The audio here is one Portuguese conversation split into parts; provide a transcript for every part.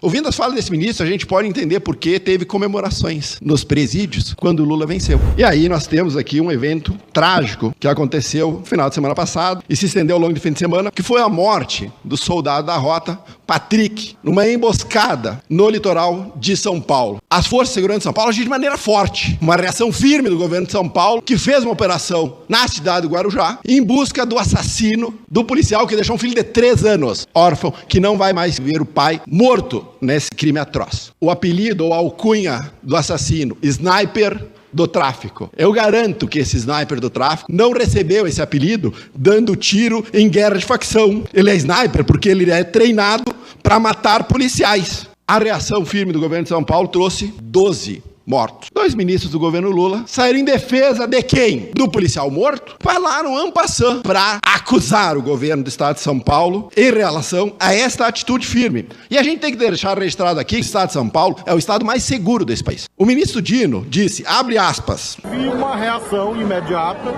Ouvindo as falas desse ministro, a gente pode entender por que teve comemorações nos presídios quando o Lula venceu. E aí nós temos aqui um evento trágico que aconteceu no final de semana passado e se estendeu ao longo do fim de semana, que foi a morte do soldado da rota, Patrick, numa emboscada no litoral de São Paulo. As forças de segurança de São Paulo agiram de maneira forte, uma reação firme do governo de São Paulo, que fez uma operação na cidade do Guarujá em busca do assassino do policial que deixou um filho de 3 anos, órfão, que não vai mais ver o pai morto nesse crime atroz. O apelido ou alcunha do assassino, Sniper do tráfico. Eu garanto que esse sniper do tráfico não recebeu esse apelido dando tiro em guerra de facção. Ele é sniper porque ele é treinado para matar policiais. A reação firme do governo de São Paulo trouxe 12 mortos. 2 ministros do governo Lula saíram em defesa de quem? Do policial morto? Falaram en passant para acusar o governo do estado de São Paulo em relação a esta atitude firme. E a gente tem que deixar registrado aqui que o estado de São Paulo é o estado mais seguro desse país. O ministro Dino disse, abre aspas, vi uma reação imediata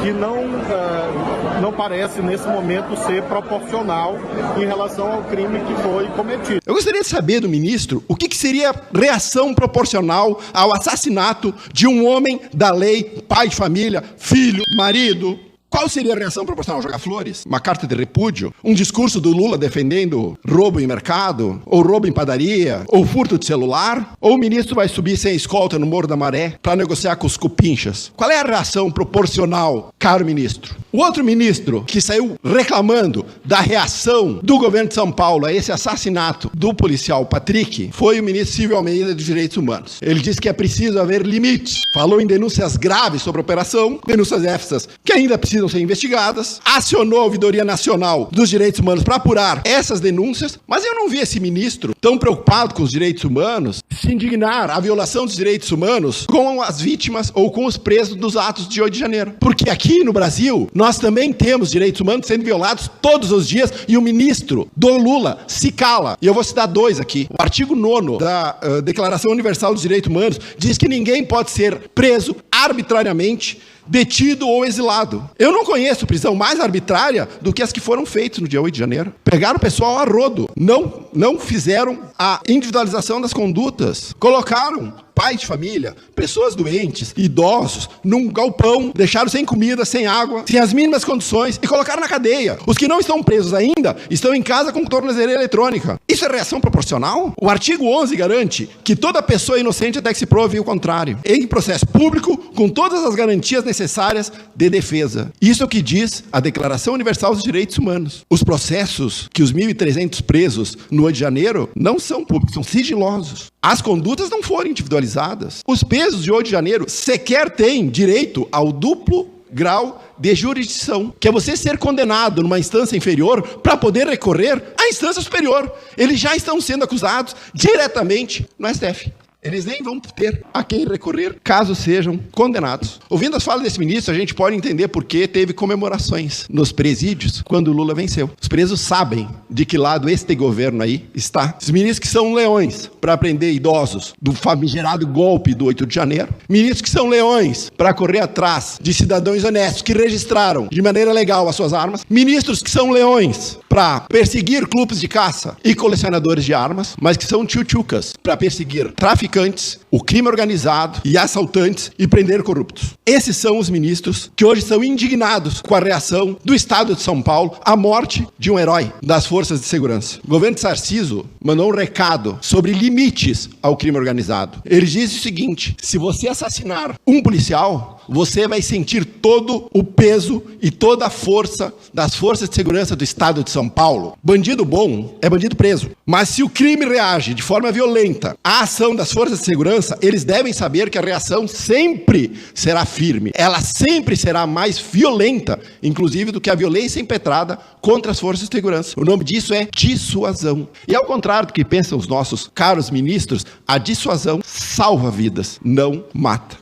que não parece nesse momento ser proporcional em relação ao crime que foi cometido. Eu gostaria de saber do ministro o que seria reação proporcional ao assassinato de um homem da lei, pai de família, filho, marido. Qual seria a reação proporcional? Jogar flores? Uma carta de repúdio? Um discurso do Lula defendendo roubo em mercado? Ou roubo em padaria? Ou furto de celular? Ou o ministro vai subir sem escolta no Morro da Maré para negociar com os cupinchas? Qual é a reação proporcional, caro ministro? O outro ministro que saiu reclamando da reação do governo de São Paulo a esse assassinato do policial Patrick foi o ministro Silvio Almeida dos Direitos Humanos. Ele disse que é preciso haver limites. Falou em denúncias graves sobre a operação, denúncias essas que ainda precisam ser investigadas, acionou a Ouvidoria Nacional dos Direitos Humanos para apurar essas denúncias, mas eu não vi esse ministro tão preocupado com os direitos humanos se indignar a violação dos direitos humanos com as vítimas ou com os presos dos atos de 8 de janeiro. Porque aqui no Brasil, nós também temos direitos humanos sendo violados todos os dias e o ministro do Lula se cala. E eu vou citar 2 aqui. O artigo 9º da Declaração Universal dos Direitos Humanos diz que ninguém pode ser preso arbitrariamente, detido ou exilado. Eu não conheço prisão mais arbitrária do que as que foram feitas no dia 8 de janeiro. Pegaram o pessoal a rodo. Não fizeram a individualização das condutas. Colocaram pais de família, pessoas doentes, idosos, num galpão, deixaram sem comida, sem água, sem as mínimas condições e colocaram na cadeia. Os que não estão presos ainda estão em casa com tornozeleira eletrônica. Isso é reação proporcional? O artigo 11 garante que toda pessoa é inocente até que se prove o contrário. Em processo público, com todas as garantias necessárias de defesa. Isso é o que diz a Declaração Universal dos Direitos Humanos. Os processos que os 1.300 presos no 8 de janeiro não são públicos, são sigilosos. As condutas não foram individualizadas. Os presos de 8 de janeiro sequer têm direito ao duplo grau de jurisdição, que é você ser condenado numa instância inferior para poder recorrer à instância superior. Eles já estão sendo acusados diretamente no STF. Eles nem vão ter a quem recorrer caso sejam condenados. Ouvindo as falas desse ministro, a gente pode entender por que teve comemorações nos presídios quando o Lula venceu. Os presos sabem de que lado este governo aí está. Os ministros que são leões para prender idosos do famigerado golpe do 8 de janeiro. Ministros que são leões para correr atrás de cidadãos honestos que registraram de maneira legal as suas armas. Ministros que são leões para perseguir clubes de caça e colecionadores de armas, mas que são tchutchucas para perseguir traficantes, o crime organizado e assaltantes e prender corruptos. Esses são os ministros que hoje são indignados com a reação do Estado de São Paulo à morte de um herói das forças de segurança. O governo de Sarciso mandou um recado sobre limites ao crime organizado. Ele diz o seguinte: se você assassinar um policial, você vai sentir todo o peso e toda a força das forças de segurança do Estado de São Paulo. Bandido bom é bandido preso. Mas se o crime reage de forma violenta à ação das forças de segurança, eles devem saber que a reação sempre será firme. Ela sempre será mais violenta, inclusive, do que a violência impetrada contra as forças de segurança. O nome disso é dissuasão. E ao contrário do que pensam os nossos caros ministros, a dissuasão salva vidas, não mata.